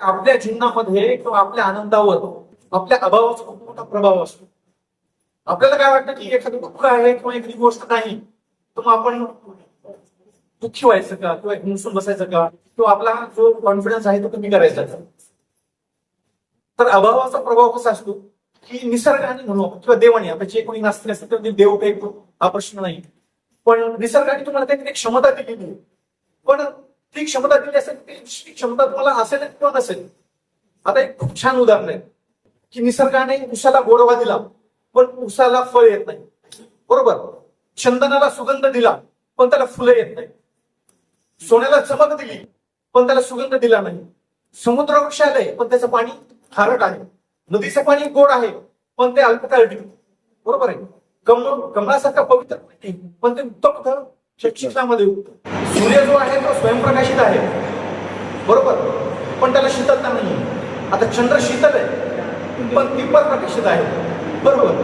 आपल्या जीवनामध्ये किंवा आपल्या आनंदावर आपल्या अभावाचा खूप मोठा प्रभाव असतो. आपल्याला काय वाटतं की एखादं दुःख आहे किंवा एखादी गोष्ट नाही तर मग आपण दुःखी व्हायचं का किंवा हिंसून बसायचं का किंवा आपला जो कॉन्फिडन्स आहे तो कमी करायचा का. तर अभावाचा प्रभाव कसा असतो की निसर्गाने म्हणू आपण किंवा देवाने, आता जे कोणी नास्तिक असतात तर देव काही हा प्रश्न नाही, पण निसर्गाने तुम्हाला काहीतरी क्षमता दिलेली, पण ती क्षमता दिली असेल ती क्षमता तुम्हाला असेल किंवा नसेल. आता एक खूप छान उदाहरण आहे की निसर्गाने उसाला गोडवा दिला पण उसाला फळ येत नाही, बरोबर. चंदनाला सुगंध दिला पण त्याला फुलं येत नाही. सोन्याला चमक दिली पण त्याला सुगंध दिला नाही. समुद्र वृक्ष आलंय पण त्याचं पाणी खारट आहे. नदीचं पाणी गोड आहे पण ते अल्पकाळ टिकतं, बरोबर आहे. कमळासारखा पवित्र नाही पण ते उत्तप्त शिक्षणामध्ये उगतं. सूर्य जो आहे तो स्वयंप्रकाशित आहे, बरोबर, पण त्याला शीतलता नाही. आता चंद्र शीतल आहे पण दीपक प्रकाशित आहे, बरोबर.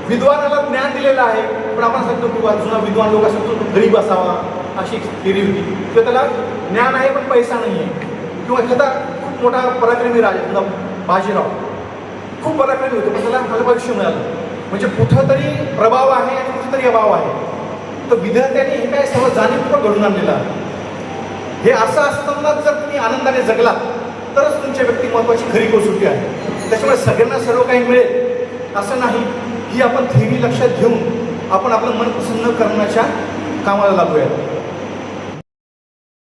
विद्वानाला ज्ञान दिलेलं आहे पण आपण सांगतो की जुना विद्वान लोक असतो तो गरीब असावा अशी थिअरी होती, किंवा त्याला ज्ञान आहे पण पैसा नाही आहे. किंवा एखादा खूप मोठा पराक्रमी राजा बाजीराव खूप पराक्रमी होते पण त्याला अल्पायुष्य मिळालं, म्हणजे कुठं तरी प्रभाव आहे आणि कुठेतरी अभाव आहे. तर विद्यार्थ्यांनी हे काय सर्व जाणीवपूर्वक घडून आणलेलं आहे. हे असं असताना जर तुम्ही आनंदाने जगलात तरच तुमच्या व्यक्तिमत्वाची खरी कसोटी आहे. त्याच्यामुळे सगळ्यांना सर्व काही मिळेल असं नाही. ही आपण थिअरी लक्षात घेऊन आपण आपलं मन प्रसन्न करण्याच्या कामाला लागूया.